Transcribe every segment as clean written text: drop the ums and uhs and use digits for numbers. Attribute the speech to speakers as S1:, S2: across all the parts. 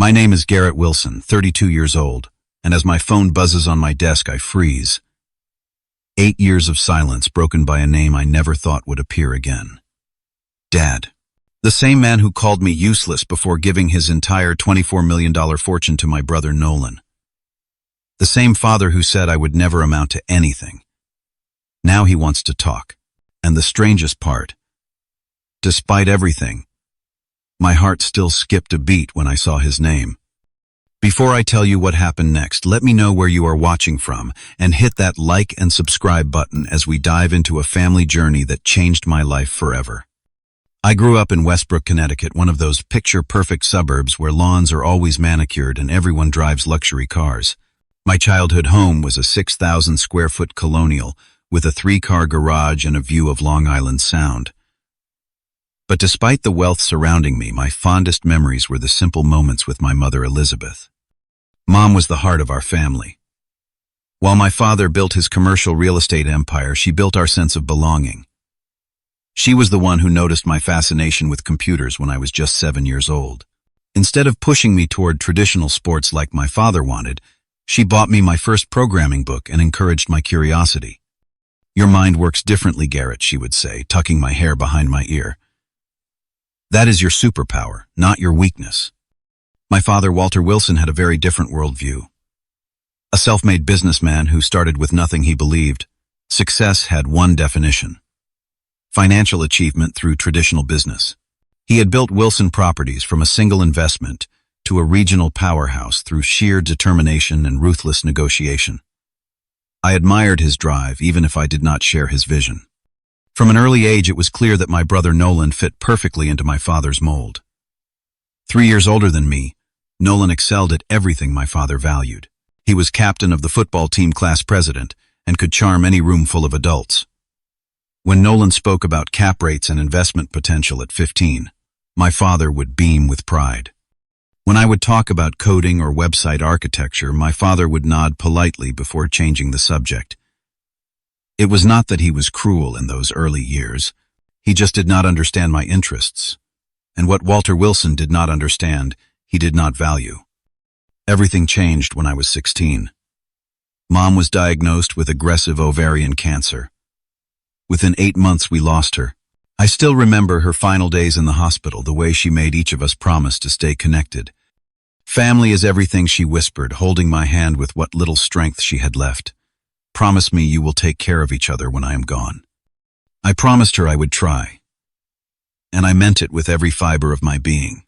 S1: My name is Garrett Wilson, 32 years old, and as my phone buzzes on my desk, I freeze. 8 years of silence broken by a name I never thought would appear again. Dad. The same man who called me useless before giving his entire $24 million fortune to my brother Nolan. The same father who said I would never amount to anything. Now he wants to talk. And the strangest part, despite everything, my heart still skipped a beat when I saw his name. Before I tell you what happened next, let me know where you are watching from and hit that like and subscribe button as we dive into a family journey that changed my life forever. I grew up in Westbrook, Connecticut, one of those picture-perfect suburbs where lawns are always manicured and everyone drives luxury cars. My childhood home was a 6,000-square-foot colonial with a 3-car garage and a view of Long Island Sound. But despite the wealth surrounding me, my fondest memories were the simple moments with my mother Elizabeth. Mom was the heart of our family. While my father built his commercial real estate empire, she built our sense of belonging. She was the one who noticed my fascination with computers when I was just 7 years old. Instead of pushing me toward traditional sports like my father wanted, she bought me my first programming book and encouraged my curiosity. "Your mind works differently, Garrett," she would say, tucking my hair behind my ear. "That is your superpower, not your weakness." My father, Walter Wilson, had a very different worldview. A self-made businessman who started with nothing, he believed success had one definition: financial achievement through traditional business. He had built Wilson Properties from a single investment to a regional powerhouse through sheer determination and ruthless negotiation. I admired his drive, even if I did not share his vision. From an early age, it was clear that my brother Nolan fit perfectly into my father's mold. 3 years older than me, Nolan excelled at everything my father valued. He was captain of the football team, class president, and could charm any room full of adults. When Nolan spoke about cap rates and investment potential at 15, my father would beam with pride. When I would talk about coding or website architecture, my father would nod politely before changing the subject. It was not that he was cruel in those early years. He just did not understand my interests. And what Walter Wilson did not understand, he did not value. Everything changed when I was 16. Mom was diagnosed with aggressive ovarian cancer. Within 8 months, we lost her. I still remember her final days in the hospital, the way she made each of us promise to stay connected. "Family is everything," she whispered, holding my hand with what little strength she had left. "Promise me you will take care of each other when I am gone." I promised her I would try. And I meant it with every fiber of my being.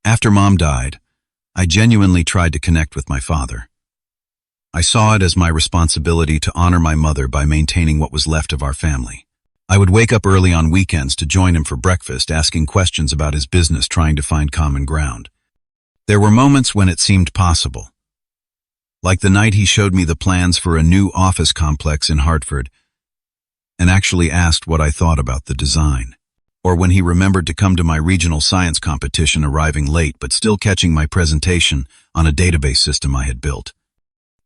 S1: After Mom died, I genuinely tried to connect with my father. I saw it as my responsibility to honor my mother by maintaining what was left of our family. I would wake up early on weekends to join him for breakfast, asking questions about his business, trying to find common ground. There were moments when it seemed possible. Like the night he showed me the plans for a new office complex in Hartford and actually asked what I thought about the design. Or when he remembered to come to my regional science competition, arriving late but still catching my presentation on a database system I had built.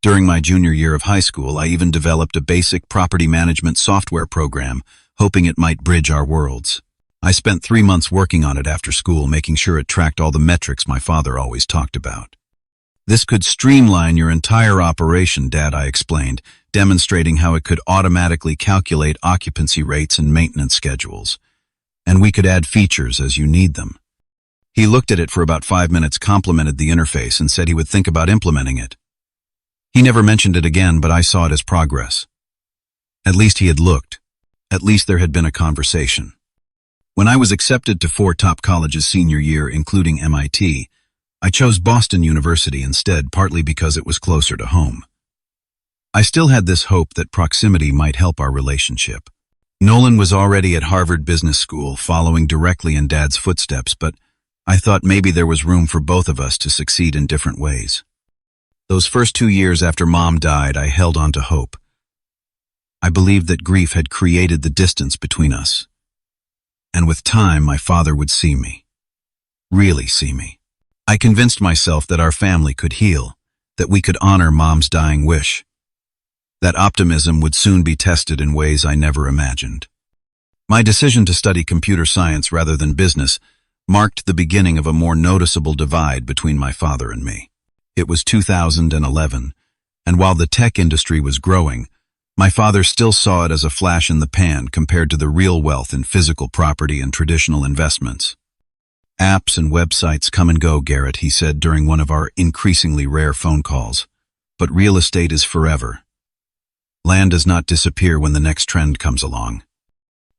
S1: During my junior year of high school, I even developed a basic property management software program, hoping it might bridge our worlds. I spent 3 months working on it after school, making sure it tracked all the metrics my father always talked about. "This could streamline your entire operation, Dad," I explained, demonstrating how it could automatically calculate occupancy rates and maintenance schedules. "And we could add features as you need them." He looked at it for about 5 minutes, complimented the interface, and said he would think about implementing it. He never mentioned it again, but I saw it as progress. At least he had looked. At least there had been a conversation. When I was accepted to 4 top colleges senior year, including MIT, I chose Boston University instead, partly because it was closer to home. I still had this hope that proximity might help our relationship. Nolan was already at Harvard Business School, following directly in Dad's footsteps, but I thought maybe there was room for both of us to succeed in different ways. Those first 2 years after Mom died, I held on to hope. I believed that grief had created the distance between us. And with time, my father would see me. Really see me. I convinced myself that our family could heal, that we could honor Mom's dying wish. That optimism would soon be tested in ways I never imagined. My decision to study computer science rather than business marked the beginning of a more noticeable divide between my father and me. It was 2011, and while the tech industry was growing, my father still saw it as a flash in the pan compared to the real wealth in physical property and traditional investments. "Apps and websites come and go, Garrett," he said during one of our increasingly rare phone calls. "But real estate is forever. Land does not disappear when the next trend comes along."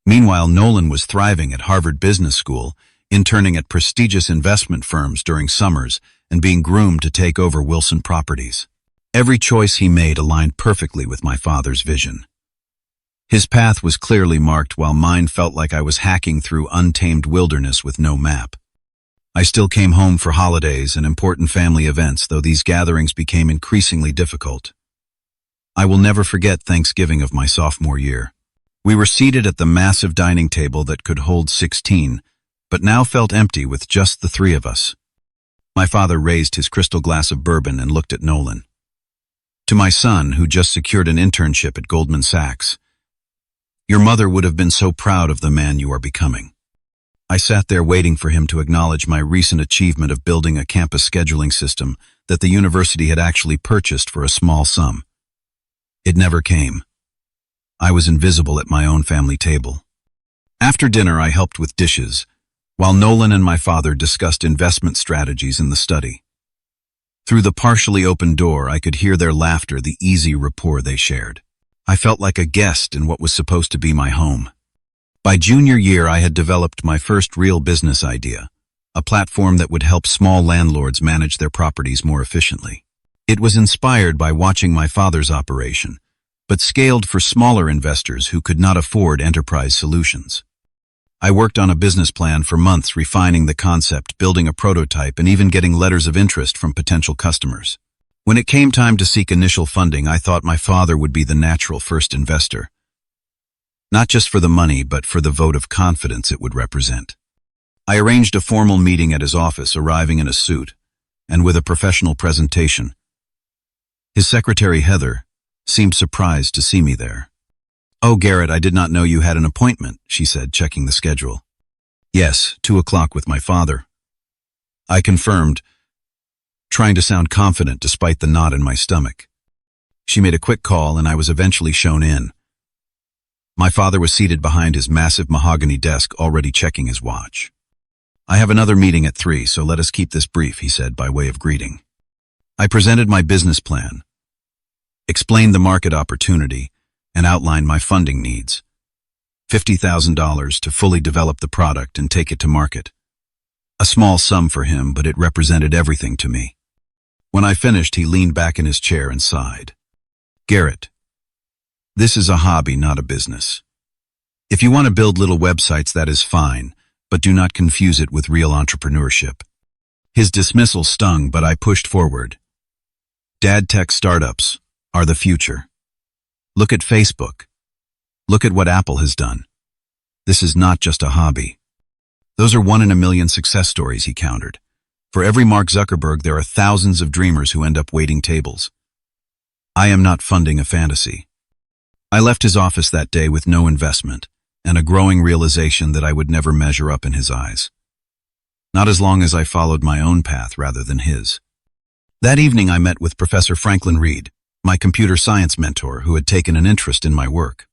S1: Meanwhile, Nolan was thriving at Harvard Business School, interning at prestigious investment firms during summers and being groomed to take over Wilson Properties. Every choice he made aligned perfectly with my father's vision. His path was clearly marked while mine felt like I was hacking through untamed wilderness with no map. I still came home for holidays and important family events, though these gatherings became increasingly difficult. I will never forget Thanksgiving of my sophomore year. We were seated at the massive dining table that could hold 16, but now felt empty with just the three of us. My father raised his crystal glass of bourbon and looked at Nolan. "To my son, who just secured an internship at Goldman Sachs, your mother would have been so proud of the man you are becoming." I sat there waiting for him to acknowledge my recent achievement of building a campus scheduling system that the university had actually purchased for a small sum. It never came. I was invisible at my own family table. After dinner, I helped with dishes, while Nolan and my father discussed investment strategies in the study. Through the partially open door, I could hear their laughter, the easy rapport they shared. I felt like a guest in what was supposed to be my home. By junior year, I had developed my first real business idea, a platform that would help small landlords manage their properties more efficiently. It was inspired by watching my father's operation, but scaled for smaller investors who could not afford enterprise solutions. I worked on a business plan for months, refining the concept, building a prototype, and even getting letters of interest from potential customers. When it came time to seek initial funding, I thought my father would be the natural first investor. Not just for the money, but for the vote of confidence it would represent. I arranged a formal meeting at his office, arriving in a suit, and with a professional presentation. His secretary, Heather, seemed surprised to see me there. "Oh, Garrett, I did not know you had an appointment," she said, checking the schedule. "Yes, 2 o'clock with my father." I confirmed, trying to sound confident despite the knot in my stomach. She made a quick call, and I was eventually shown in. My father was seated behind his massive mahogany desk, already checking his watch. "I have another meeting at 3, so let us keep this brief," he said by way of greeting. I presented my business plan, explained the market opportunity, and outlined my funding needs. $50,000 to fully develop the product and take it to market. A small sum for him, but it represented everything to me. When I finished, he leaned back in his chair and sighed. "Garrett, this is a hobby, not a business. If you want to build little websites, that is fine, but do not confuse it with real entrepreneurship." His dismissal stung, but I pushed forward. Dad, tech startups are the future. Look at Facebook. Look at what Apple has done. This is not just a hobby. Those are 1 in a million success stories, he countered. For every Mark Zuckerberg, there are thousands of dreamers who end up waiting tables. I am not funding a fantasy. I left his office that day with no investment and a growing realization that I would never measure up in his eyes. Not as long as I followed my own path rather than his. That evening, I met with Professor Franklin Reed, my computer science mentor, who had taken an interest in my work.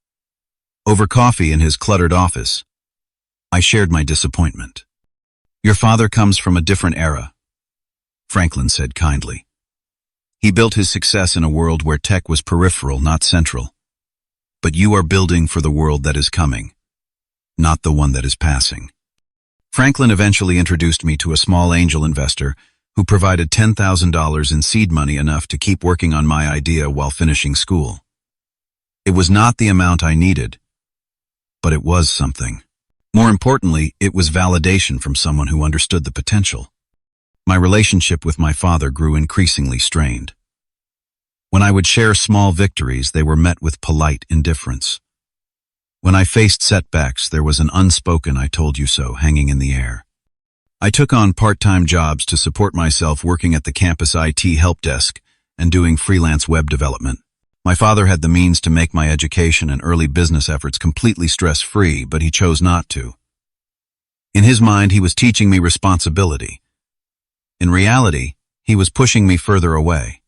S1: Over coffee in his cluttered office, I shared my disappointment. "Your father comes from a different era," Franklin said kindly. "He built his success in a world where tech was peripheral, not central. But you are building for the world that is coming, not the one that is passing." Franklin eventually introduced me to a small angel investor who provided $10,000 in seed money, enough to keep working on my idea while finishing school. It was not the amount I needed, but it was something. More importantly, it was validation from someone who understood the potential. My relationship with my father grew increasingly strained. When I would share small victories, they were met with polite indifference. When I faced setbacks, there was an unspoken "I told you so" hanging in the air. I took on part-time jobs to support myself, working at the campus IT help desk and doing freelance web development. My father had the means to make my education and early business efforts completely stress-free, but he chose not to. In his mind, he was teaching me responsibility. In reality, he was pushing me further away.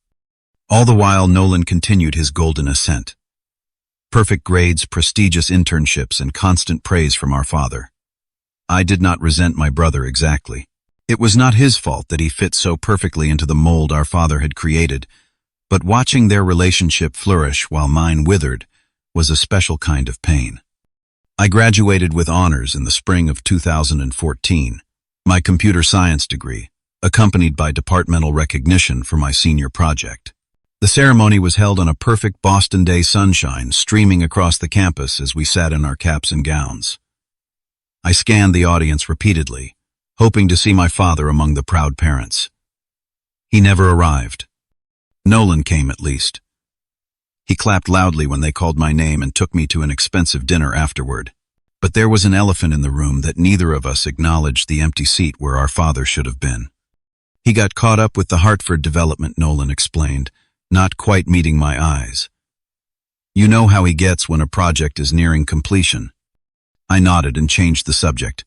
S1: All the while, Nolan continued his golden ascent. Perfect grades, prestigious internships, and constant praise from our father. I did not resent my brother exactly. It was not his fault that he fit so perfectly into the mold our father had created, but watching their relationship flourish while mine withered was a special kind of pain. I graduated with honors in the spring of 2014, my computer science degree, accompanied by departmental recognition for my senior project. The ceremony was held on a perfect Boston day sunshine streaming across the campus as we sat in our caps and gowns. I scanned the audience repeatedly, hoping to see my father among the proud parents. He never arrived. Nolan came at least. He clapped loudly when they called my name and took me to an expensive dinner afterward. But there was an elephant in the room that neither of us acknowledged: the empty seat where our father should have been. He got caught up with the Hartford development, Nolan explained, not quite meeting my eyes. You know how he gets when a project is nearing completion. I nodded and changed the subject.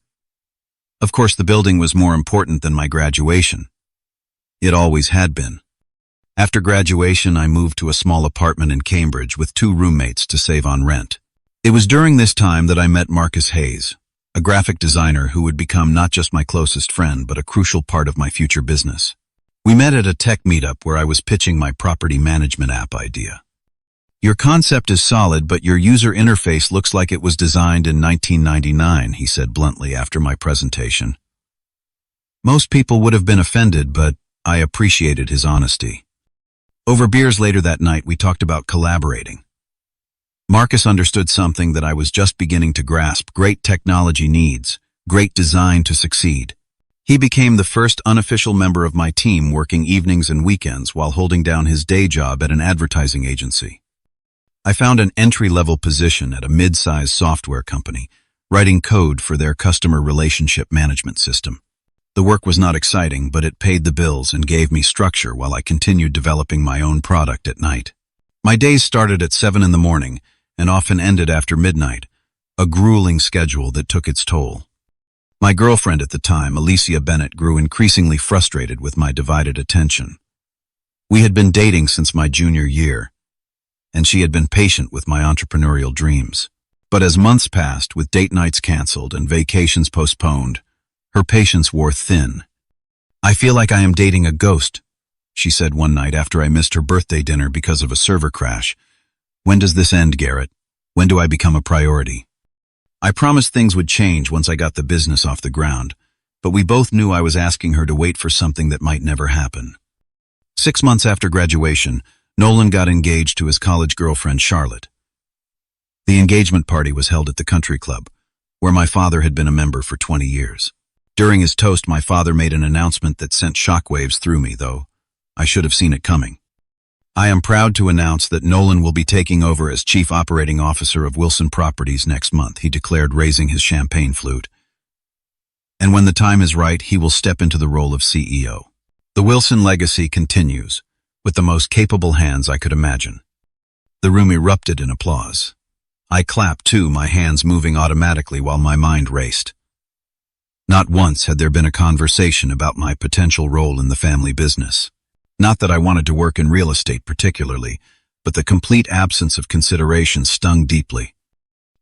S1: Of course, the building was more important than my graduation. It always had been. After graduation, I moved to a small apartment in Cambridge with 2 roommates to save on rent. It was during this time that I met Marcus Hayes, a graphic designer who would become not just my closest friend, but a crucial part of my future business. We met at a tech meetup where I was pitching my property management app idea. Your concept is solid, but your user interface looks like it was designed in 1999, he said bluntly after my presentation. Most people would have been offended, but I appreciated his honesty. Over beers later that night, we talked about collaborating. Marcus understood something that I was just beginning to grasp: great technology needs great design to succeed. He became the first unofficial member of my team, working evenings and weekends while holding down his day job at an advertising agency. I found an entry-level position at a mid-sized software company, writing code for their customer relationship management system. The work was not exciting, but it paid the bills and gave me structure while I continued developing my own product at night. My days started at 7 in the morning and often ended after midnight, a grueling schedule that took its toll. My girlfriend at the time, Alicia Bennett, grew increasingly frustrated with my divided attention. We had been dating since my junior year, and she had been patient with my entrepreneurial dreams. But as months passed, with date nights canceled and vacations postponed, her patience wore thin. I feel like I am dating a ghost, she said one night after I missed her birthday dinner because of a server crash. When does this end, Garrett? When do I become a priority? I promised things would change once I got the business off the ground, but we both knew I was asking her to wait for something that might never happen. 6 months after graduation, Nolan got engaged to his college girlfriend, Charlotte. The engagement party was held at the country club, where my father had been a member for 20 years. During his toast, my father made an announcement that sent shockwaves through me, though I should have seen it coming. I am proud to announce that Nolan will be taking over as Chief Operating Officer of Wilson Properties next month, he declared, raising his champagne flute. And when the time is right, he will step into the role of CEO. The Wilson legacy continues, with the most capable hands I could imagine. The room erupted in applause. I clapped too, my hands moving automatically while my mind raced. Not once had there been a conversation about my potential role in the family business. Not that I wanted to work in real estate particularly, but the complete absence of consideration stung deeply.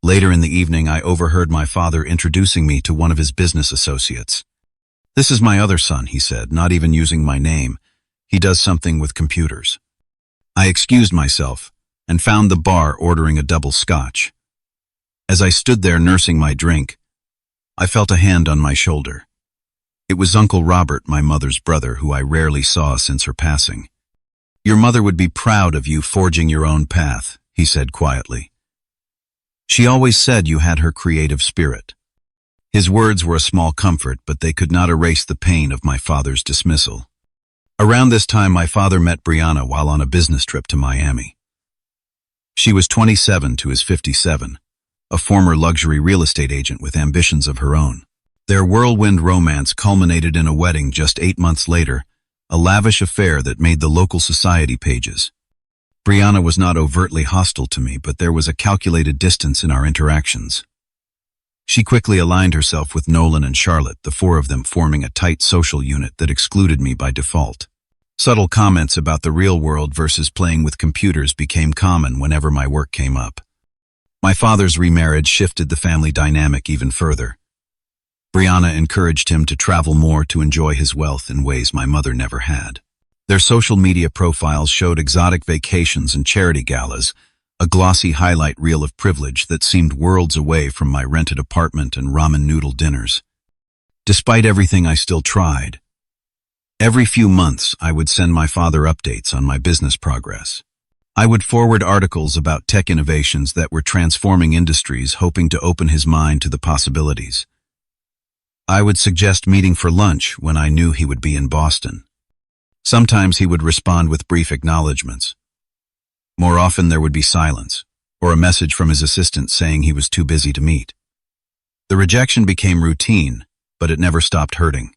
S1: Later in the evening, I overheard my father introducing me to one of his business associates. "This is my other son," he said, not even using my name. "He does something with computers." I excused myself and found the bar ordering a double scotch. As I stood there nursing my drink, I felt a hand on my shoulder. It was Uncle Robert, my mother's brother, who I rarely saw since her passing. "Your mother would be proud of you forging your own path," he said quietly. "She always said you had her creative spirit." His words were a small comfort, but they could not erase the pain of my father's dismissal. Around this time, my father met Brianna while on a business trip to Miami. She was 27 to his 57, a former luxury real estate agent with ambitions of her own. Their whirlwind romance culminated in a wedding just 8 months later, a lavish affair that made the local society pages. Brianna was not overtly hostile to me, but there was a calculated distance in our interactions. She quickly aligned herself with Nolan and Charlotte, the four of them forming a tight social unit that excluded me by default. Subtle comments about the real world versus playing with computers became common whenever my work came up. My father's remarriage shifted the family dynamic even further. Brianna encouraged him to travel more to enjoy his wealth in ways my mother never had. Their social media profiles showed exotic vacations and charity galas, a glossy highlight reel of privilege that seemed worlds away from my rented apartment and ramen noodle dinners. Despite everything, I still tried. Every few months, I would send my father updates on my business progress. I would forward articles about tech innovations that were transforming industries, hoping to open his mind to the possibilities. I would suggest meeting for lunch when I knew he would be in Boston. Sometimes he would respond with brief acknowledgments. More often there would be silence, or a message from his assistant saying he was too busy to meet. The rejection became routine, but it never stopped hurting.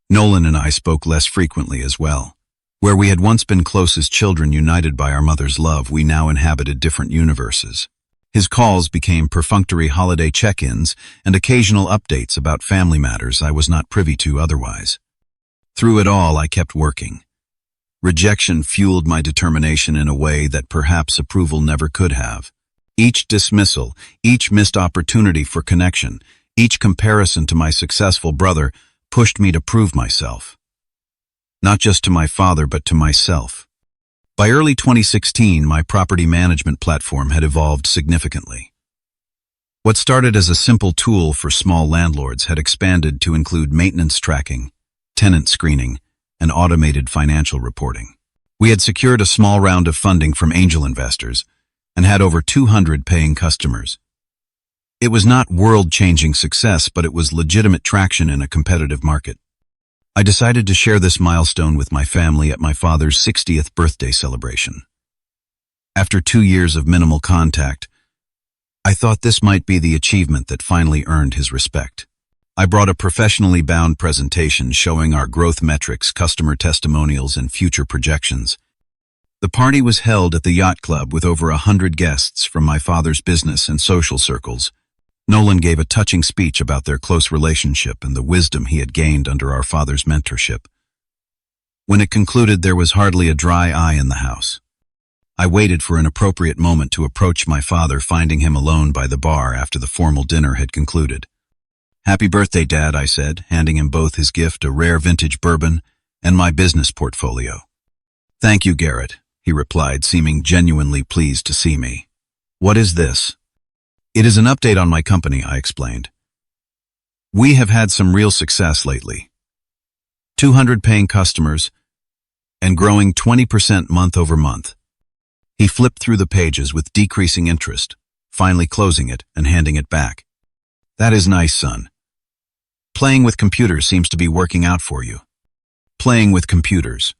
S1: Nolan and I spoke less frequently as well. Where we had once been close as children united by our mother's love, we now inhabited different universes. His calls became perfunctory holiday check-ins and occasional updates about family matters I was not privy to otherwise. Through it all, I kept working. Rejection fueled my determination in a way that perhaps approval never could have. Each dismissal, each missed opportunity for connection, each comparison to my successful brother pushed me to prove myself. Not just to my father, but to myself. By early 2016, my property management platform had evolved significantly. What started as a simple tool for small landlords had expanded to include maintenance tracking, tenant screening, and automated financial reporting. We had secured a small round of funding from angel investors and had over 200 paying customers. It was not world-changing success, but it was legitimate traction in a competitive market. I decided to share this milestone with my family at my father's 60th birthday celebration. After 2 years of minimal contact, I thought this might be the achievement that finally earned his respect. I brought a professionally bound presentation showing our growth metrics, customer testimonials, and future projections. The party was held at the yacht club with over 100 guests from my father's business and social circles. Nolan gave a touching speech about their close relationship and the wisdom he had gained under our father's mentorship. When it concluded, there was hardly a dry eye in the house. I waited for an appropriate moment to approach my father, finding him alone by the bar after the formal dinner had concluded. "Happy birthday, Dad," I said, handing him both his gift, a rare vintage bourbon, and my business portfolio. "Thank you, Garrett," he replied, seeming genuinely pleased to see me. "What is this?" "It is an update on my company," I explained. "We have had some real success lately. 200 paying customers and growing 20% month over month." He flipped through the pages with decreasing interest, finally closing it and handing it back. "That is nice, son. Playing with computers seems to be working out for you." Playing with computers.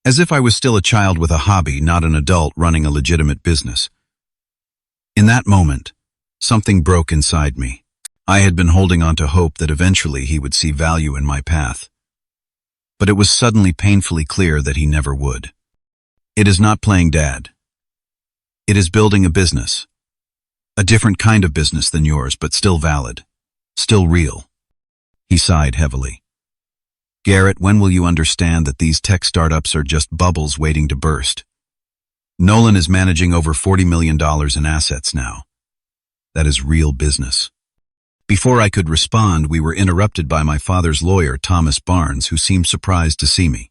S1: As if I was still a child with a hobby, not an adult running a legitimate business. In that moment, something broke inside me. I had been holding on to hope that eventually he would see value in my path. But it was suddenly painfully clear that he never would. "It is not playing dad. It is building a business. A different kind of business than yours, but still valid. Still real." He sighed heavily. "Garrett, when will you understand that these tech startups are just bubbles waiting to burst? Nolan is managing over $40 million in assets now. That is real business." Before I could respond, we were interrupted by my father's lawyer, Thomas Barnes, who seemed surprised to see me.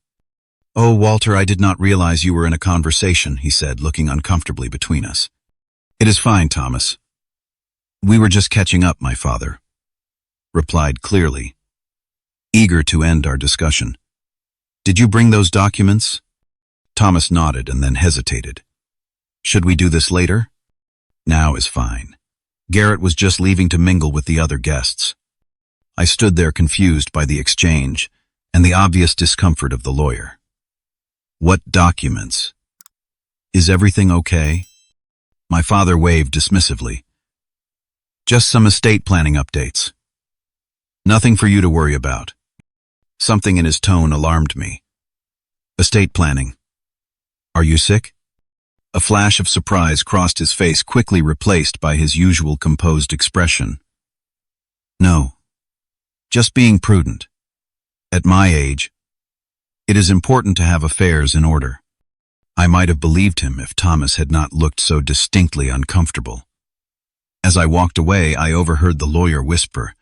S1: "Oh, Walter, I did not realize you were in a conversation," he said, looking uncomfortably between us. "It is fine, Thomas. We were just catching up," my father replied clearly, eager to end our discussion. "Did you bring those documents?" Thomas nodded and then hesitated. "Should we do this later?" "Now is fine." Garrett was just leaving to mingle with the other guests. I stood there confused by the exchange and the obvious discomfort of the lawyer. "What documents? Is everything okay?" My father waved dismissively. "Just some estate planning updates. Nothing for you to worry about." Something in his tone alarmed me. "Estate planning. Are you sick?" A flash of surprise crossed his face, quickly replaced by his usual composed expression. No, just being prudent. At my age, it is important to have affairs in order. I might have believed him if Thomas had not looked so distinctly uncomfortable. As I walked away, I overheard the lawyer whisper,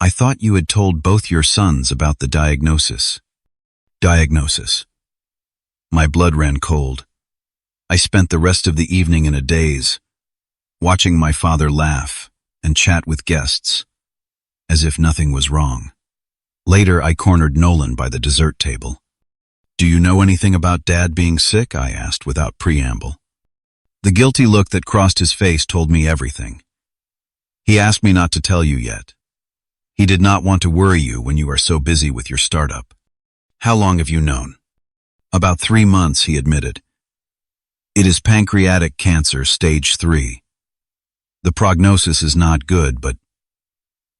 S1: "I thought you had told both your sons about the diagnosis." Diagnosis. My blood ran cold. I spent the rest of the evening in a daze, watching my father laugh and chat with guests, as if nothing was wrong. Later, I cornered Nolan by the dessert table. "Do you know anything about Dad being sick?" I asked without preamble. The guilty look that crossed his face told me everything. "He asked me not to tell you yet. He did not want to worry you when you are so busy with your startup." "How long have you known?" "About 3 months," he admitted. "It is pancreatic cancer, stage 3. The prognosis is not good, but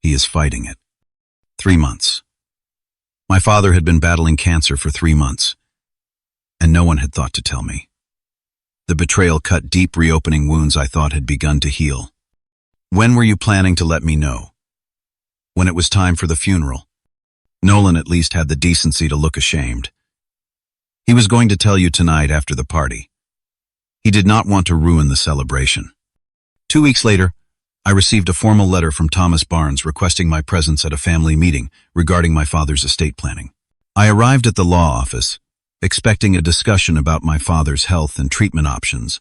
S1: he is fighting it." 3 months. My father had been battling cancer for 3 months, and no one had thought to tell me. The betrayal cut deep, reopening wounds I thought had begun to heal. "When were you planning to let me know?" "When it was time for the funeral." Nolan at least had the decency to look ashamed. "He was going to tell you tonight after the party. He did not want to ruin the celebration." 2 weeks later, I received a formal letter from Thomas Barnes requesting my presence at a family meeting regarding my father's estate planning. I arrived at the law office, expecting a discussion about my father's health and treatment options,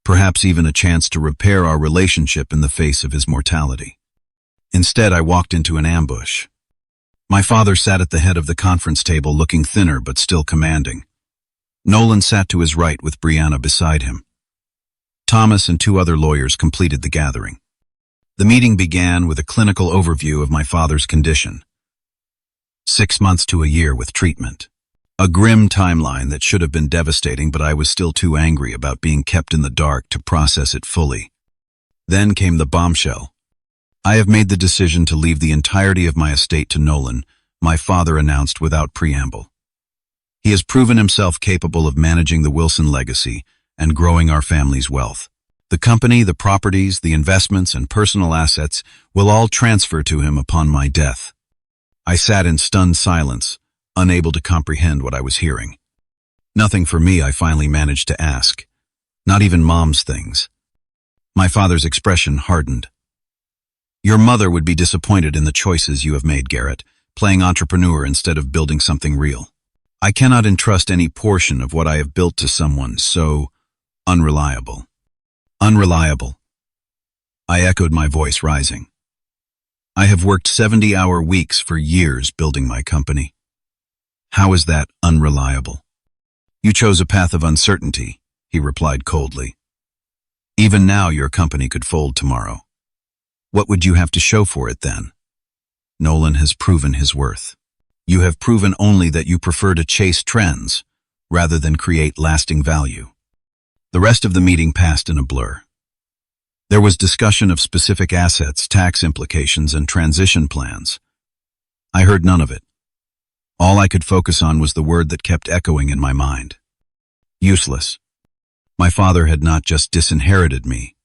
S1: perhaps even a chance to repair our relationship in the face of his mortality. Instead, I walked into an ambush. My father sat at the head of the conference table, looking thinner but still commanding. Nolan sat to his right with Brianna beside him. Thomas and 2 other lawyers completed the gathering. The meeting began with a clinical overview of my father's condition. 6 months to a year with treatment. A grim timeline that should have been devastating, but I was still too angry about being kept in the dark to process it fully. Then came the bombshell. "I have made the decision to leave the entirety of my estate to Nolan," my father announced without preamble. "He has proven himself capable of managing the Wilson legacy and growing our family's wealth. The company, the properties, the investments, and personal assets will all transfer to him upon my death." I sat in stunned silence, unable to comprehend what I was hearing. "Nothing for me," I finally managed to ask. "Not even Mom's things." My father's expression hardened. "Your mother would be disappointed in the choices you have made, Garrett, playing entrepreneur instead of building something real. I cannot entrust any portion of what I have built to someone so unreliable." "Unreliable." I echoed, my voice rising. "I have worked 70-hour weeks for years building my company. How is that unreliable?" "You chose a path of uncertainty," he replied coldly. "Even now your company could fold tomorrow. What would you have to show for it then?" "Nolan has proven his worth. You have proven only that you prefer to chase trends rather than create lasting value." The rest of the meeting passed in a blur. There was discussion of specific assets, tax implications, and transition plans. I heard none of it. All I could focus on was the word that kept echoing in my mind. Useless. My father had not just disinherited me.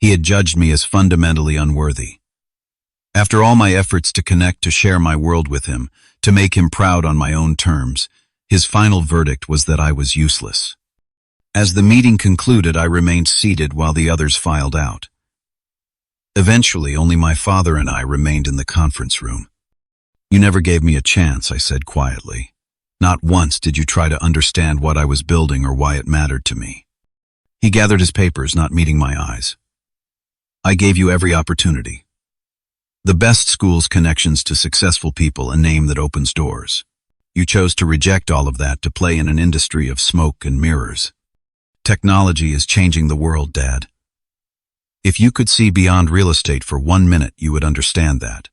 S1: He had judged me as fundamentally unworthy. After all my efforts to connect, to share my world with him, to make him proud on my own terms, his final verdict was that I was useless. As the meeting concluded, I remained seated while the others filed out. Eventually, only my father and I remained in the conference room. "You never gave me a chance," I said quietly. "Not once did you try to understand what I was building or why it mattered to me." He gathered his papers, not meeting my eyes. "I gave you every opportunity. The best schools, connections to successful people, a name that opens doors. You chose to reject all of that to play in an industry of smoke and mirrors. Technology is changing the world, Dad. If you could see beyond real estate for 1 minute, you would understand that.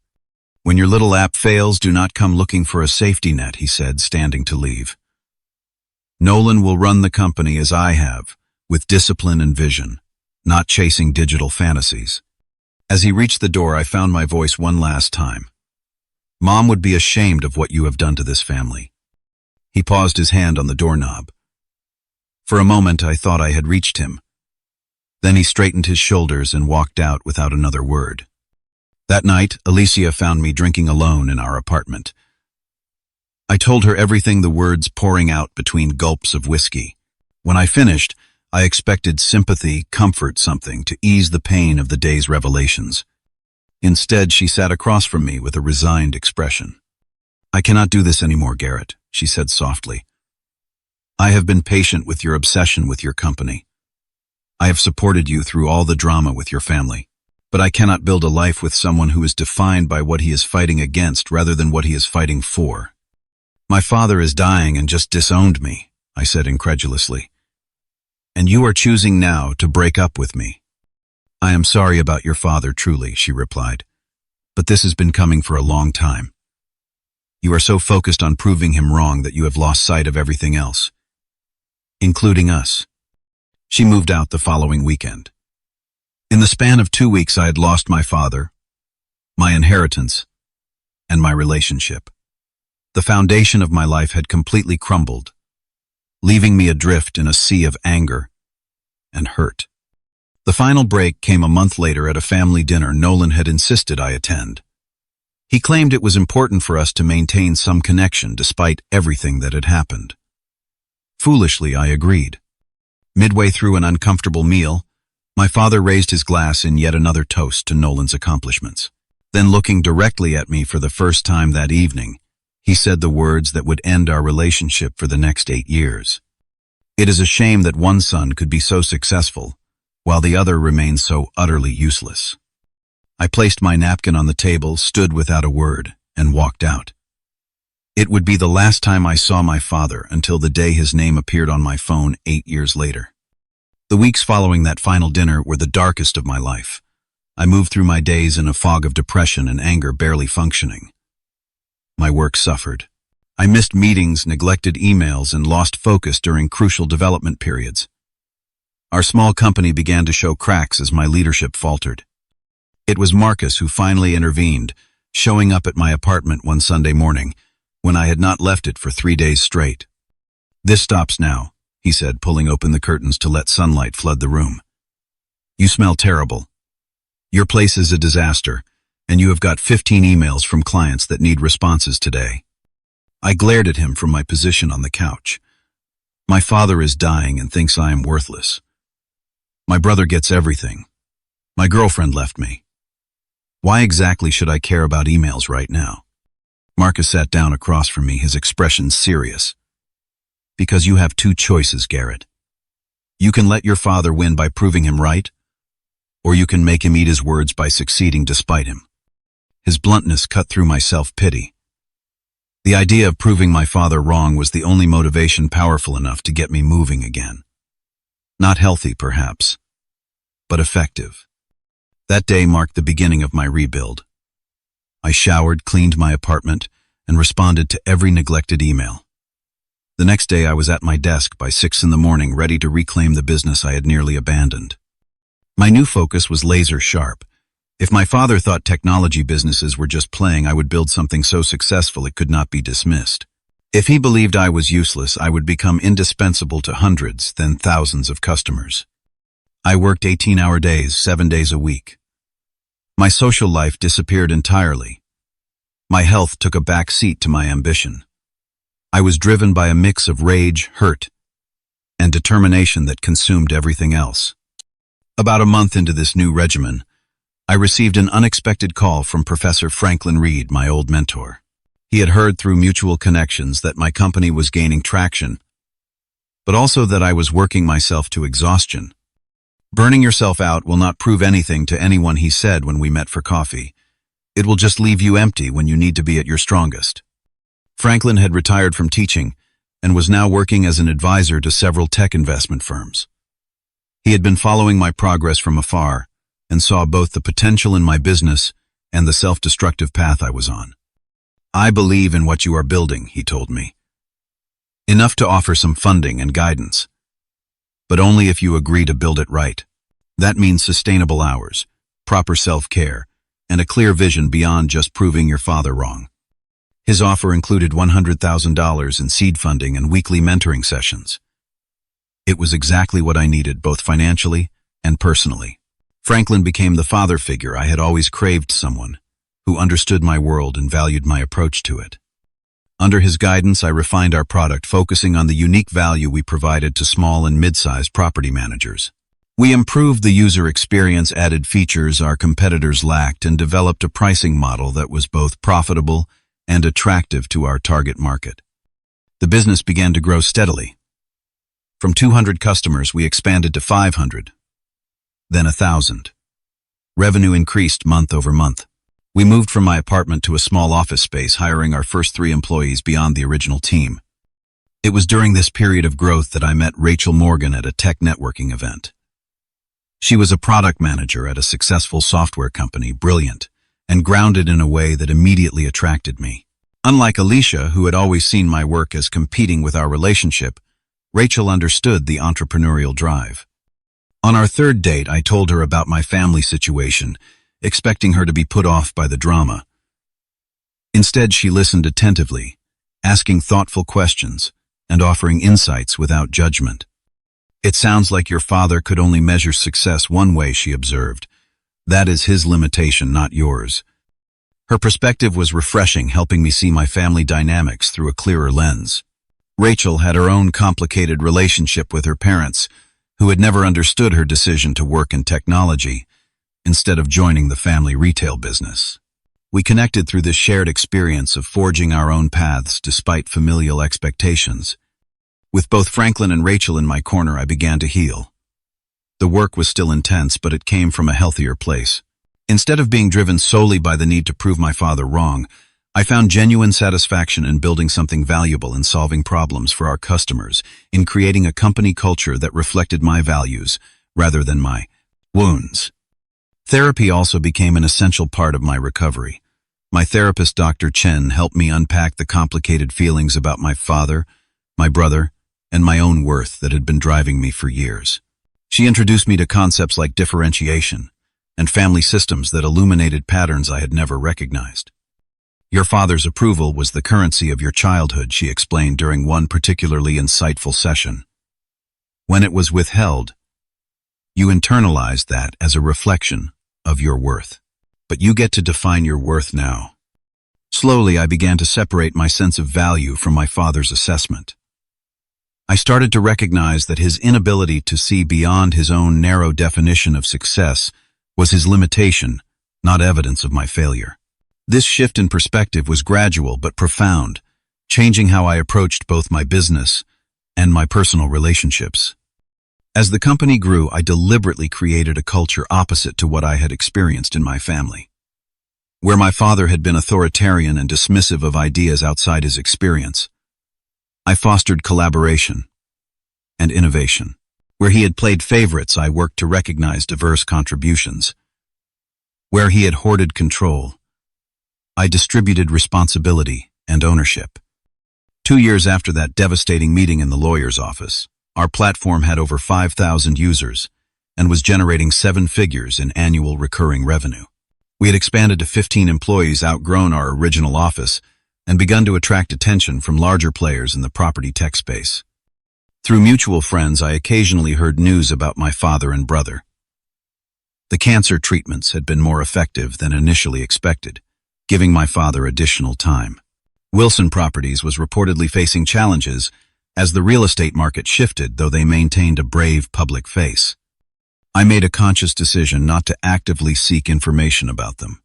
S1: When your little app fails, do not come looking for a safety net," he said, standing to leave. "Nolan will run the company as I have, with discipline and vision, not chasing digital fantasies." As he reached the door, I found my voice one last time. "Mom would be ashamed of what you have done to this family." He paused, his hand on the doorknob. For a moment, I thought I had reached him. Then he straightened his shoulders and walked out without another word. That night, Alicia found me drinking alone in our apartment. I told her everything, the words pouring out between gulps of whiskey. When I finished, I expected sympathy, comfort, something to ease the pain of the day's revelations. Instead, she sat across from me with a resigned expression. "I cannot do this anymore, Garrett," she said softly. "I have been patient with your obsession with your company. I have supported you through all the drama with your family. But I cannot build a life with someone who is defined by what he is fighting against rather than what he is fighting for. My father is dying and just disowned me," I said incredulously. "And you are choosing now to break up with me." "I am sorry about your father, truly," she replied. "But this has been coming for a long time. You are so focused on proving him wrong that you have lost sight of everything else, including us." She moved out the following weekend. In the span of 2 weeks, I had lost my father, my inheritance, and my relationship. The foundation of my life had completely crumbled, leaving me adrift in a sea of anger and hurt. The final break came a month later at a family dinner Nolan had insisted I attend. He claimed it was important for us to maintain some connection despite everything that had happened. Foolishly, I agreed. Midway through an uncomfortable meal, my father raised his glass in yet another toast to Nolan's accomplishments. Then, looking directly at me for the first time that evening, he said the words that would end our relationship for the next 8 years. "It is a shame that one son could be so successful, while the other remains so utterly useless." I placed my napkin on the table, stood without a word, and walked out. It would be the last time I saw my father until the day his name appeared on my phone 8 years later. The weeks following that final dinner were the darkest of my life. I moved through my days in a fog of depression and anger, barely functioning. My work suffered. I missed meetings, neglected emails, and lost focus during crucial development periods. Our small company began to show cracks as my leadership faltered. It was Marcus who finally intervened, showing up at my apartment one Sunday morning when I had not left it for 3 days straight. "This stops now," he said, pulling open the curtains to let sunlight flood the room. "You smell terrible. Your place is a disaster, and you have got 15 emails from clients that need responses today." I glared at him from my position on the couch. "My father is dying and thinks I am worthless. My brother gets everything. My girlfriend left me. Why exactly should I care about emails right now?" Marcus sat down across from me, his expression serious. "Because you have 2 choices, Garrett. You can let your father win by proving him right, or you can make him eat his words by succeeding despite him." His bluntness cut through my self-pity. The idea of proving my father wrong was the only motivation powerful enough to get me moving again. Not healthy, perhaps, but effective. That day marked the beginning of my rebuild. I showered, cleaned my apartment, and responded to every neglected email. The next day I was at my desk by 6 in the morning, ready to reclaim the business I had nearly abandoned. My new focus was laser sharp. If my father thought technology businesses were just playing, I would build something so successful it could not be dismissed. If he believed I was useless, I would become indispensable to hundreds, then thousands of customers. I worked 18-hour days, 7 days a week. My social life disappeared entirely. My health took a back seat to my ambition. I was driven by a mix of rage, hurt, and determination that consumed everything else. About a month into this new regimen, I received an unexpected call from Professor Franklin Reed, my old mentor. He had heard through mutual connections that my company was gaining traction, but also that I was working myself to exhaustion. "Burning yourself out will not prove anything to anyone," he said when we met for coffee. "It will just leave you empty when you need to be at your strongest." Franklin had retired from teaching and was now working as an advisor to several tech investment firms. He had been following my progress from afar and saw both the potential in my business and the self-destructive path I was on. "I believe in what you are building," he told me. "Enough to offer some funding and guidance, but only if you agree to build it right. That means sustainable hours, proper self-care, and a clear vision beyond just proving your father wrong." His offer included $100,000 in seed funding and weekly mentoring sessions. It was exactly what I needed, both financially and personally. Franklin became the father figure I had always craved, someone who understood my world and valued my approach to it. Under his guidance, I refined our product, focusing on the unique value we provided to small and mid-sized property managers. We improved the user experience, added features our competitors lacked, and developed a pricing model that was both profitable and attractive to our target market. The business began to grow steadily. From 200 customers, we expanded to 500, then 1,000. Revenue increased month over month. We moved from my apartment to a small office space, hiring our first 3 employees beyond the original team. It was during this period of growth that I met Rachel Morgan at a tech networking event. She was a product manager at a successful software company, brilliant, and grounded in a way that immediately attracted me. Unlike Alicia, who had always seen my work as competing with our relationship, Rachel understood the entrepreneurial drive. On our 3rd date, I told her about my family situation, expecting her to be put off by the drama. Instead, she listened attentively, asking thoughtful questions and offering insights without judgment. "It sounds like your father could only measure success one way," she observed. "That is his limitation, not yours." Her perspective was refreshing, helping me see my family dynamics through a clearer lens. Rachel had her own complicated relationship with her parents, who had never understood her decision to work in technology instead of joining the family retail business. We connected through this shared experience of forging our own paths despite familial expectations. With both Franklin and Rachel in my corner, I began to heal. The work was still intense, but it came from a healthier place. Instead of being driven solely by the need to prove my father wrong, I found genuine satisfaction in building something valuable, in solving problems for our customers, in creating a company culture that reflected my values rather than my wounds. Therapy also became an essential part of my recovery. My therapist, Dr. Chen, helped me unpack the complicated feelings about my father, my brother, and my own worth that had been driving me for years. She introduced me to concepts like differentiation and family systems that illuminated patterns I had never recognized. "Your father's approval was the currency of your childhood," she explained during one particularly insightful session. "When it was withheld, you internalized that as a reflection of your worth. But you get to define your worth now." Slowly, I began to separate my sense of value from my father's assessment. I started to recognize that his inability to see beyond his own narrow definition of success was his limitation, not evidence of my failure. This shift in perspective was gradual but profound, changing how I approached both my business and my personal relationships. As the company grew, I deliberately created a culture opposite to what I had experienced in my family. Where my father had been authoritarian and dismissive of ideas outside his experience, I fostered collaboration and innovation. Where he had played favorites, I worked to recognize diverse contributions. Where he had hoarded control, I distributed responsibility and ownership. 2 years after that devastating meeting in the lawyer's office, our platform had over 5,000 users and was generating 7 figures in annual recurring revenue. We had expanded to 15 employees, outgrown our original office, and begun to attract attention from larger players in the property tech space. Through mutual friends, I occasionally heard news about my father and brother. The cancer treatments had been more effective than initially expected, giving my father additional time. Wilson Properties was reportedly facing challenges as the real estate market shifted, though they maintained a brave public face. I made a conscious decision not to actively seek information about them.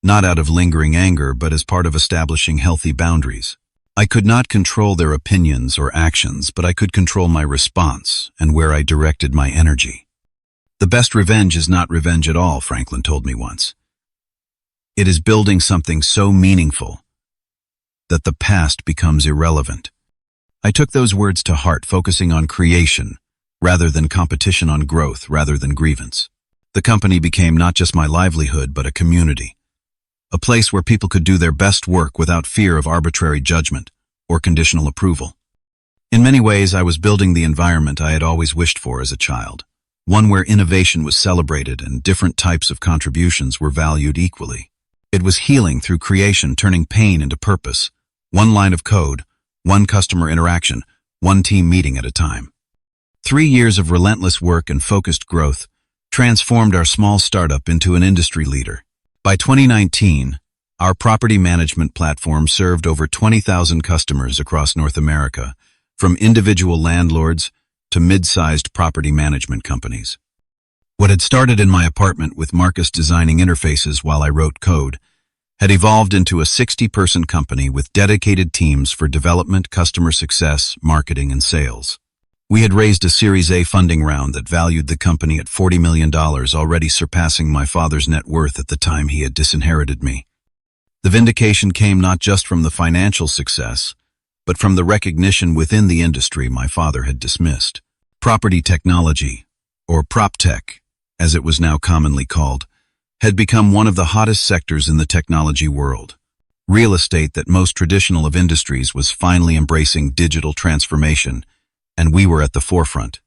S1: Not out of lingering anger, but as part of establishing healthy boundaries. I could not control their opinions or actions, but I could control my response and where I directed my energy. "The best revenge is not revenge at all," Franklin told me once. "It is building something so meaningful that the past becomes irrelevant." I took those words to heart, focusing on creation rather than competition, on growth rather than grievance. The company became not just my livelihood, but a community. A place where people could do their best work without fear of arbitrary judgment or conditional approval. In many ways, I was building the environment I had always wished for as a child, one where innovation was celebrated and different types of contributions were valued equally. It was healing through creation, turning pain into purpose, one line of code, one customer interaction, one team meeting at a time. 3 years of relentless work and focused growth transformed our small startup into an industry leader. By 2019, our property management platform served over 20,000 customers across North America, from individual landlords to mid-sized property management companies. What had started in my apartment with Marcus designing interfaces while I wrote code had evolved into a 60-person company with dedicated teams for development, customer success, marketing, and sales. We had raised a Series A funding round that valued the company at $40 million, already surpassing my father's net worth at the time he had disinherited me. The vindication came not just from the financial success, but from the recognition within the industry my father had dismissed. Property technology, or PropTech, as it was now commonly called, had become one of the hottest sectors in the technology world. Real estate, that most traditional of industries, was finally embracing digital transformation, and we were at the forefront.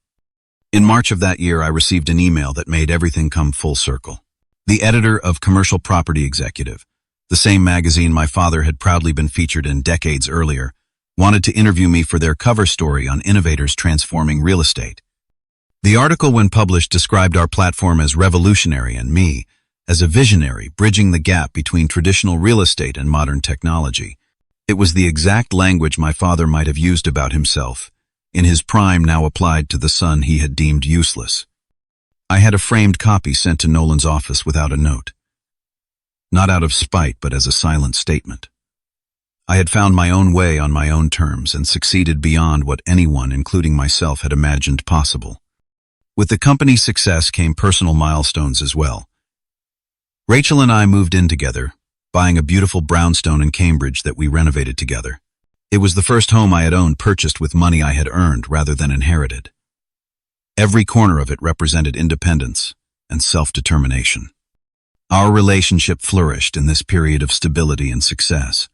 S1: In March of that year, I received an email that made everything come full circle. The editor of Commercial Property Executive, the same magazine my father had proudly been featured in decades earlier, wanted to interview me for their cover story on innovators transforming real estate. The article, when published, described our platform as revolutionary and me as a visionary, bridging the gap between traditional real estate and modern technology. It was the exact language my father might have used about himself, in his prime, now applied to the son he had deemed useless. I had a framed copy sent to Nolan's office without a note. Not out of spite, but as a silent statement. I had found my own way on my own terms and succeeded beyond what anyone, including myself, had imagined possible. With the company's success came personal milestones as well. Rachel and I moved in together, buying a beautiful brownstone in Cambridge that we renovated together. It was the first home I had owned purchased with money I had earned rather than inherited. Every corner of it represented independence and self-determination. Our relationship flourished in this period of stability and success.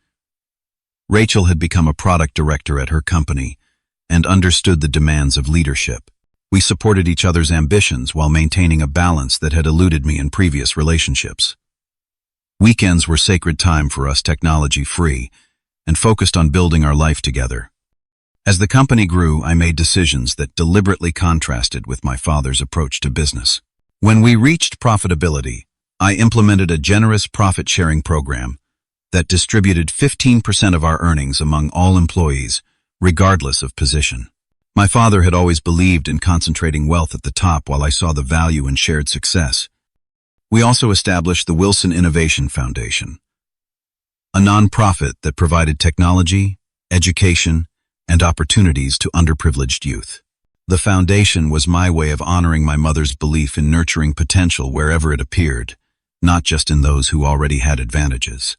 S1: Rachel had become a product director at her company and understood the demands of leadership. We supported each other's ambitions while maintaining a balance that had eluded me in previous relationships. Weekends were sacred time for us, technology-free, and focused on building our life together. As the company grew, I made decisions that deliberately contrasted with my father's approach to business. When we reached profitability, I implemented a generous profit-sharing program that distributed 15% of our earnings among all employees, regardless of position. My father had always believed in concentrating wealth at the top, while I saw the value in shared success. We also established the Wilson Innovation Foundation, a nonprofit that provided technology, education, and opportunities to underprivileged youth. The foundation was my way of honoring my mother's belief in nurturing potential wherever it appeared, not just in those who already had advantages.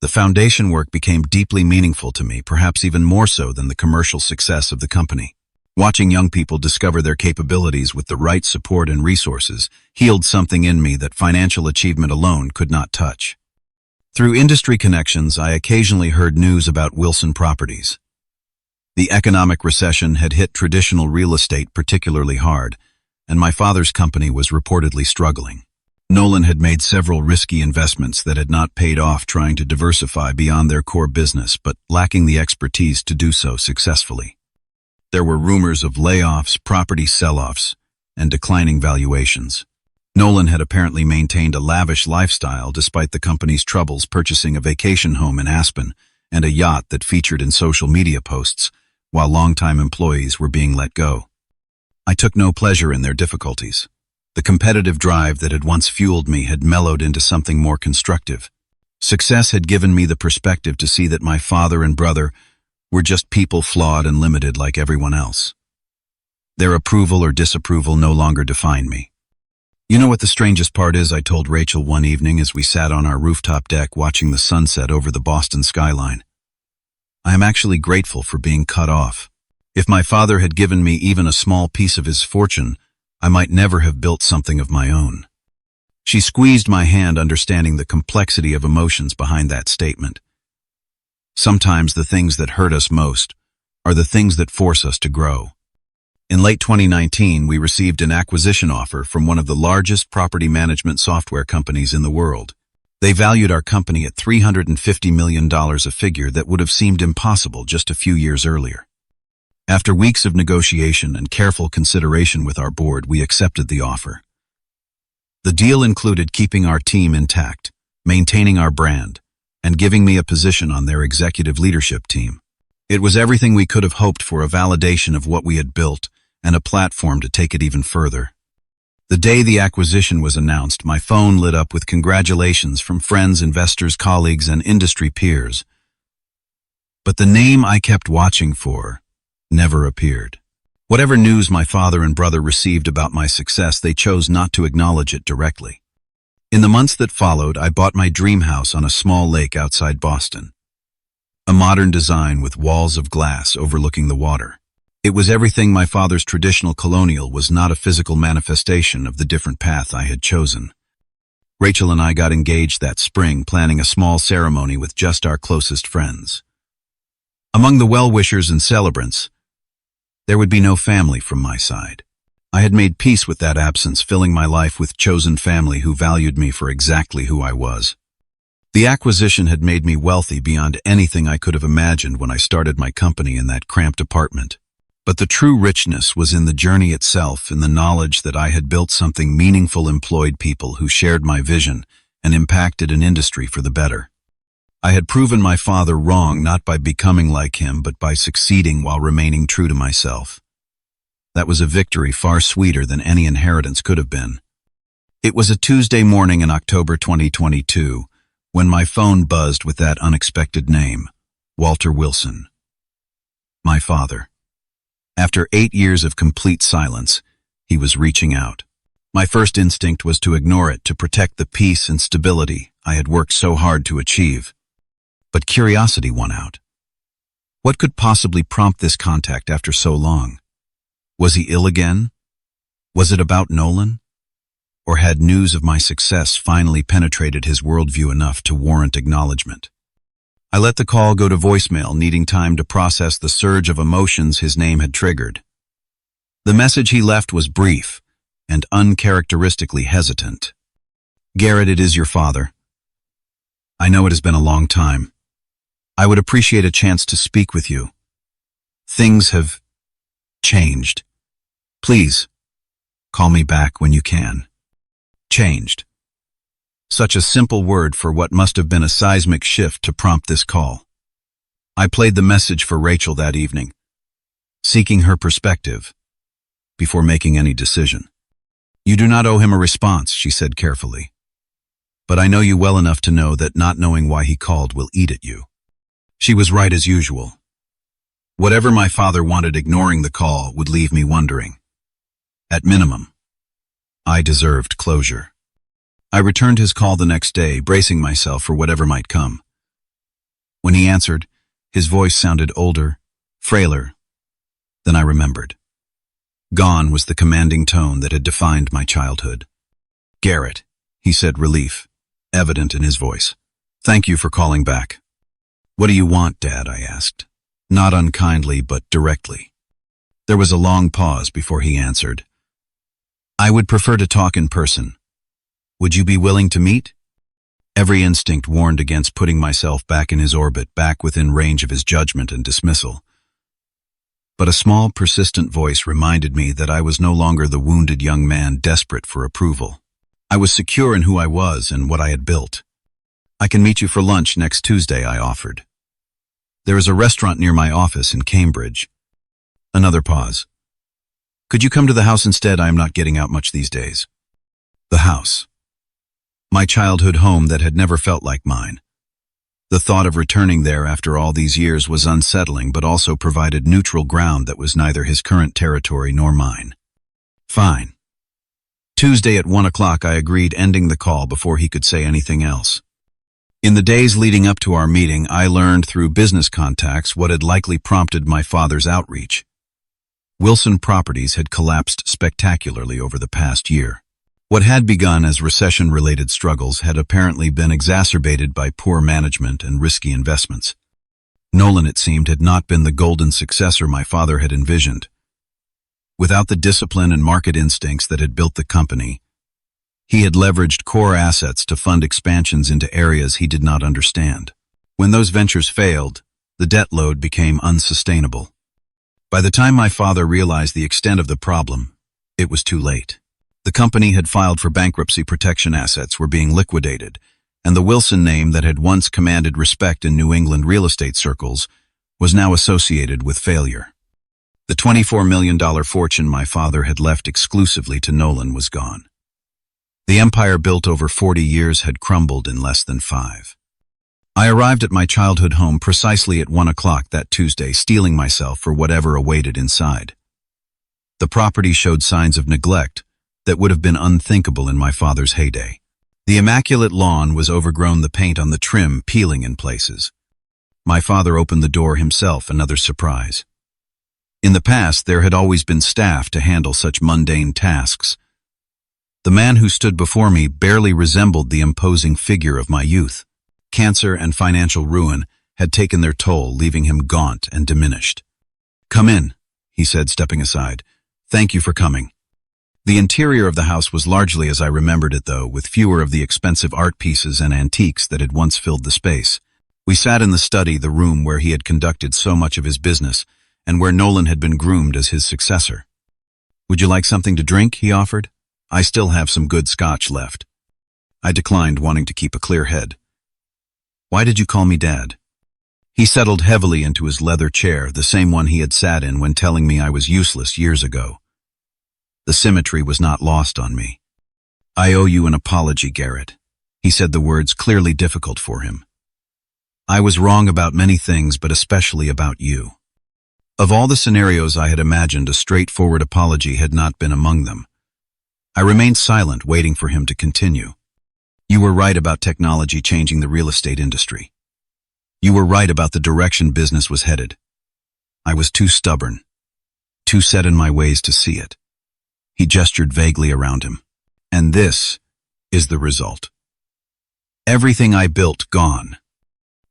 S1: The foundation work became deeply meaningful to me, perhaps even more so than the commercial success of the company. Watching young people discover their capabilities with the right support and resources healed something in me that financial achievement alone could not touch. Through industry connections, I occasionally heard news about Wilson Properties. The economic recession had hit traditional real estate particularly hard, and my father's company was reportedly struggling. Nolan had made several risky investments that had not paid off, trying to diversify beyond their core business, but lacking the expertise to do so successfully. There were rumors of layoffs, property sell-offs, and declining valuations. Nolan had apparently maintained a lavish lifestyle despite the company's troubles, purchasing a vacation home in Aspen and a yacht that featured in social media posts, while longtime employees were being let go. I took no pleasure in their difficulties. The competitive drive that had once fueled me had mellowed into something more constructive. Success had given me the perspective to see that my father and brother were just people, flawed and limited like everyone else. Their approval or disapproval no longer defined me. You know what the strangest part is? I told Rachel one evening as we sat on our rooftop deck watching the sunset over the Boston skyline. I am actually grateful for being cut off. If my father had given me even a small piece of his fortune, I might never have built something of my own. She squeezed my hand, understanding the complexity of emotions behind that statement. Sometimes the things that hurt us most are the things that force us to grow. In late 2019, we received an acquisition offer from one of the largest property management software companies in the world. They valued our company at $350 million, a figure that would have seemed impossible just a few years earlier. After weeks of negotiation and careful consideration with our board, we accepted the offer. The deal included keeping our team intact, maintaining our brand, and giving me a position on their executive leadership team. It was everything we could have hoped for, a validation of what we had built and a platform to take it even further. The day the acquisition was announced, my phone lit up with congratulations from friends, investors, colleagues, and industry peers. But the name I kept watching for never appeared. Whatever news my father and brother received about my success, they chose not to acknowledge it directly. In the months that followed, I bought my dream house on a small lake outside Boston. A modern design with walls of glass overlooking the water. It was everything my father's traditional colonial was, not a physical manifestation of the different path I had chosen. Rachel and I got engaged that spring, planning a small ceremony with just our closest friends. Among the well-wishers and celebrants, there would be no family from my side. I had made peace with that absence, filling my life with chosen family who valued me for exactly who I was. The acquisition had made me wealthy beyond anything I could have imagined when I started my company in that cramped apartment. But the true richness was in the journey itself, in the knowledge that I had built something meaningful, employed people who shared my vision, and impacted an industry for the better. I had proven my father wrong, not by becoming like him, but by succeeding while remaining true to myself. That was a victory far sweeter than any inheritance could have been. It was a Tuesday morning in October 2022, when my phone buzzed with that unexpected name, Walter Wilson. My father. After 8 years of complete silence, he was reaching out. My first instinct was to ignore it, to protect the peace and stability I had worked so hard to achieve. But curiosity won out. What could possibly prompt this contact after so long? Was he ill again? Was it about Nolan? Or had news of my success finally penetrated his worldview enough to warrant acknowledgement? I let the call go to voicemail, needing time to process the surge of emotions his name had triggered. The message he left was brief and uncharacteristically hesitant. Garrett, it is your father. I know it has been a long time. I would appreciate a chance to speak with you. Things have changed. Please, call me back when you can. Changed. Such a simple word for what must have been a seismic shift to prompt this call. I played the message for Rachel that evening, seeking her perspective before making any decision. You do not owe him a response, she said carefully. But I know you well enough to know that not knowing why he called will eat at you. She was right as usual. Whatever my father wanted, ignoring the call would leave me wondering. At minimum, I deserved closure. I returned his call the next day, bracing myself for whatever might come. When he answered, his voice sounded older, frailer than I remembered. Gone was the commanding tone that had defined my childhood. Garrett, he said, relief evident in his voice. Thank you for calling back. What do you want, Dad? I asked, not unkindly but directly. There was a long pause before he answered. I would prefer to talk in person. Would you be willing to meet? Every instinct warned against putting myself back in his orbit, back within range of his judgment and dismissal. But a small, persistent voice reminded me that I was no longer the wounded young man desperate for approval. I was secure in who I was and what I had built. I can meet you for lunch next Tuesday, I offered. There is a restaurant near my office in Cambridge. Another pause. Could you come to the house instead? I am not getting out much these days. The house. My childhood home that had never felt like mine. The thought of returning there after all these years was unsettling, but also provided neutral ground that was neither his current territory nor mine. Fine. Tuesday at 1 o'clock, I agreed, ending the call before he could say anything else. In the days leading up to our meeting, I learned through business contacts what had likely prompted my father's outreach. Wilson Properties had collapsed spectacularly over the past year. What had begun as recession-related struggles had apparently been exacerbated by poor management and risky investments. Nolan, it seemed, had not been the golden successor my father had envisioned. Without the discipline and market instincts that had built the company, he had leveraged core assets to fund expansions into areas he did not understand. When those ventures failed, the debt load became unsustainable. By the time my father realized the extent of the problem, it was too late. The company had filed for bankruptcy. Protection assets were being liquidated, and the Wilson name that had once commanded respect in New England real estate circles was now associated with failure. The $24 million fortune my father had left exclusively to Nolan was gone. The empire built over 40 years had crumbled in less than 5. I arrived at my childhood home precisely at 1 o'clock that Tuesday, steeling myself for whatever awaited inside. The property showed signs of neglect that would have been unthinkable in my father's heyday. The immaculate lawn was overgrown, the paint on the trim peeling in places. My father opened the door himself, another surprise. In the past, there had always been staff to handle such mundane tasks. The man who stood before me barely resembled the imposing figure of my youth. Cancer and financial ruin had taken their toll, leaving him gaunt and diminished. "Come in," he said, stepping aside. "Thank you for coming." The interior of the house was largely as I remembered it, though, with fewer of the expensive art pieces and antiques that had once filled the space. We sat in the study, the room where he had conducted so much of his business, and where Nolan had been groomed as his successor. "Would you like something to drink?" he offered. "I still have some good scotch left." I declined, wanting to keep a clear head. "Why did you call me Dad?" He settled heavily into his leather chair, the same one he had sat in when telling me I was useless years ago. The symmetry was not lost on me. "I owe you an apology, Garrett." He said the words clearly difficult for him. "I was wrong about many things, but especially about you." Of all the scenarios I had imagined, a straightforward apology had not been among them. I remained silent, waiting for him to continue. "You were right about technology changing the real estate industry. You were right about the direction business was headed. I was too stubborn, too set in my ways to see it." He gestured vaguely around him. "And this is the result. Everything I built gone."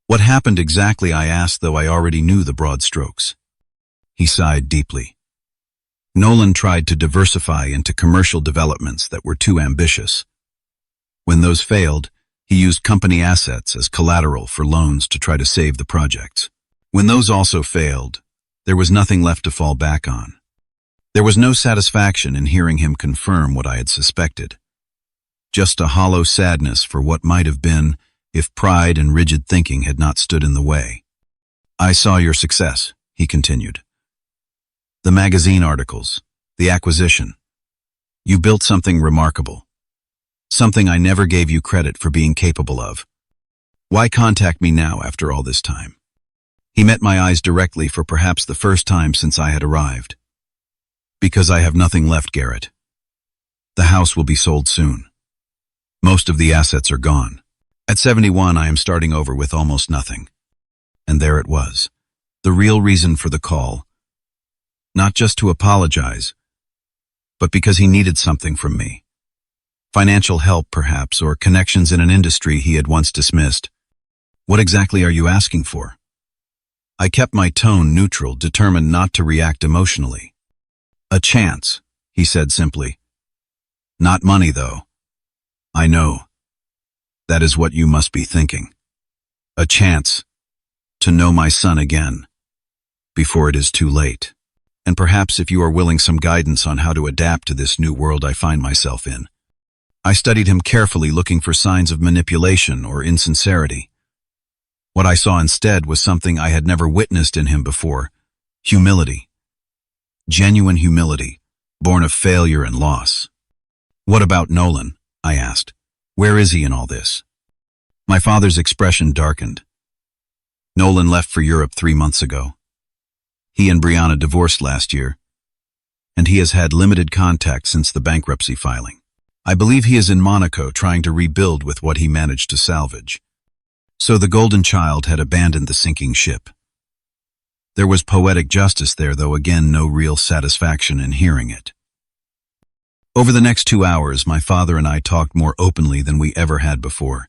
S1: "What happened exactly?" I asked, though I already knew the broad strokes. He sighed deeply. "Nolan tried to diversify into commercial developments that were too ambitious. When those failed, he used company assets as collateral for loans to try to save the projects. When those also failed, there was nothing left to fall back on. There was no satisfaction in hearing him confirm what I had suspected. Just a hollow sadness for what might have been if pride and rigid thinking had not stood in the way. "I saw your success," he continued. "The magazine articles, the acquisition. You built something remarkable. Something I never gave you credit for being capable of. Why contact me now after all this time?" He met my eyes directly for perhaps the first time since I had arrived. "Because I have nothing left, Garrett. The house will be sold soon. Most of the assets are gone. At 71, I am starting over with almost nothing." And there it was, the real reason for the call. Not just to apologize, but because he needed something from me. Financial help, perhaps, or connections in an industry he had once dismissed. "What exactly are you asking for?" I kept my tone neutral, determined not to react emotionally. "A chance," he said simply. "Not money, though. I know. That is what you must be thinking. A chance to know my son again, before it is too late. And perhaps if you are willing some guidance on how to adapt to this new world I find myself in." I studied him carefully, looking for signs of manipulation or insincerity. What I saw instead was something I had never witnessed in him before: humility. Genuine humility, born of failure and loss. "What about Nolan?" I asked. "Where is he in all this?" My father's expression darkened. "Nolan left for Europe 3 months ago. He and Brianna divorced last year, and he has had limited contact since the bankruptcy filing. I believe he is in Monaco trying to rebuild with what he managed to salvage." So the golden child had abandoned the sinking ship. There was poetic justice there, though again no real satisfaction in hearing it. Over the next 2 hours, my father and I talked more openly than we ever had before.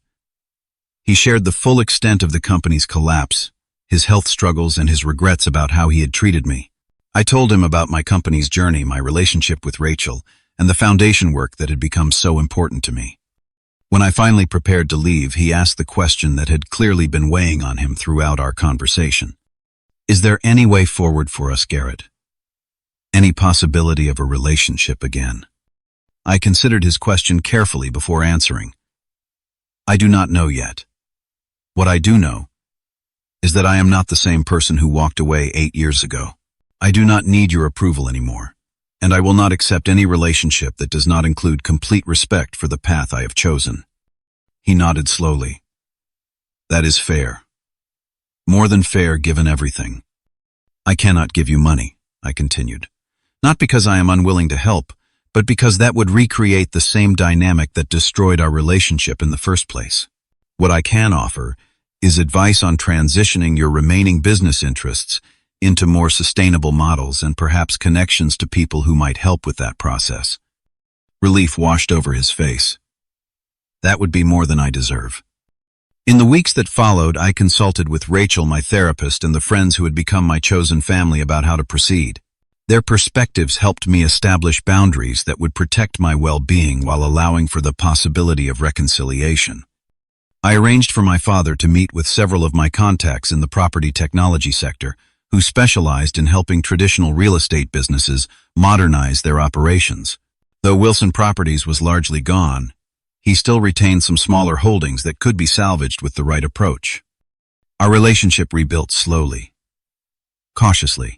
S1: He shared the full extent of the company's collapse, his health struggles, and his regrets about how he had treated me. I told him about my company's journey, my relationship with Rachel, and the foundation work that had become so important to me. When I finally prepared to leave, he asked the question that had clearly been weighing on him throughout our conversation. "Is there any way forward for us, Garrett? Any possibility of a relationship again?" I considered his question carefully before answering. I do not know yet. What I do know is that I am not the same person who walked away 8 years ago. I do not need your approval anymore, and I will not accept any relationship that does not include complete respect for the path I have chosen. He nodded slowly. That is fair. More than fair given everything. I cannot give you money, I continued. Not because I am unwilling to help, but because that would recreate the same dynamic that destroyed our relationship in the first place. What I can offer is advice on transitioning your remaining business interests into more sustainable models and perhaps connections to people who might help with that process. Relief washed over his face. That would be more than I deserve. In the weeks that followed, I consulted with Rachel, my therapist, and the friends who had become my chosen family about how to proceed. Their perspectives helped me establish boundaries that would protect my well-being while allowing for the possibility of reconciliation. I arranged for my father to meet with several of my contacts in the property technology sector, who specialized in helping traditional real estate businesses modernize their operations. Though Wilson Properties was largely gone, he still retained some smaller holdings that could be salvaged with the right approach. Our relationship rebuilt slowly, cautiously.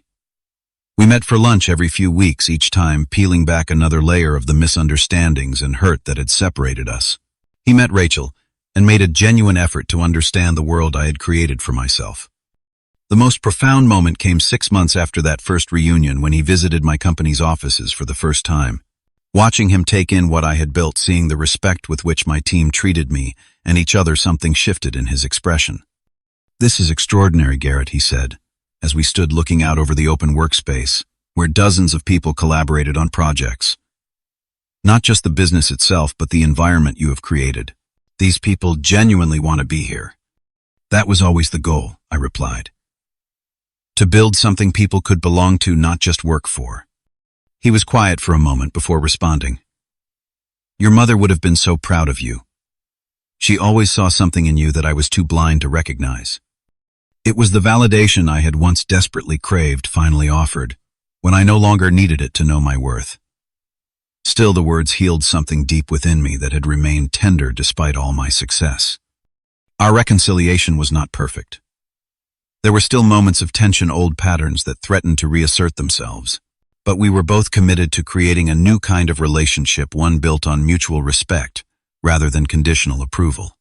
S1: We met for lunch every few weeks, each time peeling back another layer of the misunderstandings and hurt that had separated us. He met Rachel and made a genuine effort to understand the world I had created for myself. The most profound moment came 6 months after that first reunion, when he visited my company's offices for the first time. Watching him take in what I had built, seeing the respect with which my team treated me and each other, something shifted in his expression. "This is extraordinary, Garrett," he said, as we stood looking out over the open workspace, where dozens of people collaborated on projects. "Not just the business itself, but the environment you have created. These people genuinely want to be here." "That was always the goal," I replied. "To build something people could belong to, not just work for." He was quiet for a moment before responding. "Your mother would have been so proud of you. She always saw something in you that I was too blind to recognize." It was the validation I had once desperately craved finally offered, when I no longer needed it to know my worth. Still, the words healed something deep within me that had remained tender despite all my success. Our reconciliation was not perfect. There were still moments of tension, old patterns that threatened to reassert themselves. But we were both committed to creating a new kind of relationship, one built on mutual respect rather than conditional approval.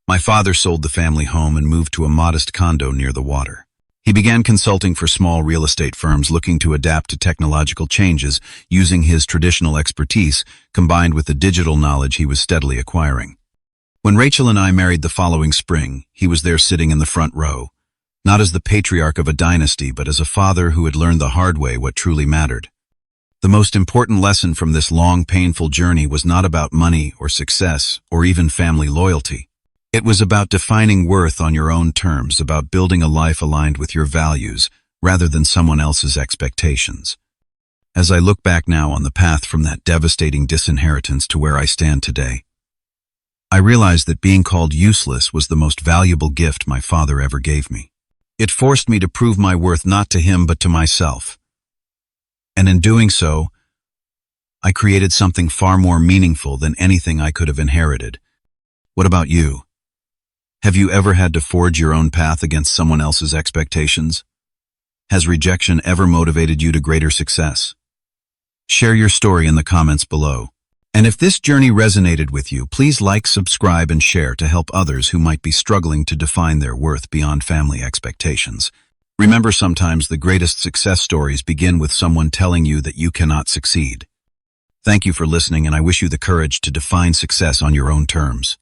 S1: My father sold the family home and moved to a modest condo near the water. He began consulting for small real estate firms looking to adapt to technological changes, using his traditional expertise combined with the digital knowledge he was steadily acquiring. When Rachel and I married the following spring, he was there sitting in the front row, not as the patriarch of a dynasty, but as a father who had learned the hard way what truly mattered. The most important lesson from this long, painful journey was not about money or success or even family loyalty. It was about defining worth on your own terms, about building a life aligned with your values rather than someone else's expectations. As I look back now on the path from that devastating disinheritance to where I stand today, I realize that being called useless was the most valuable gift my father ever gave me. It forced me to prove my worth not to him but to myself. And in doing so, I created something far more meaningful than anything I could have inherited. What about you? Have you ever had to forge your own path against someone else's expectations? Has rejection ever motivated you to greater success? Share your story in the comments below. And if this journey resonated with you, please like, subscribe, and share to help others who might be struggling to define their worth beyond family expectations. Remember, sometimes the greatest success stories begin with someone telling you that you cannot succeed. Thank you for listening, and I wish you the courage to define success on your own terms.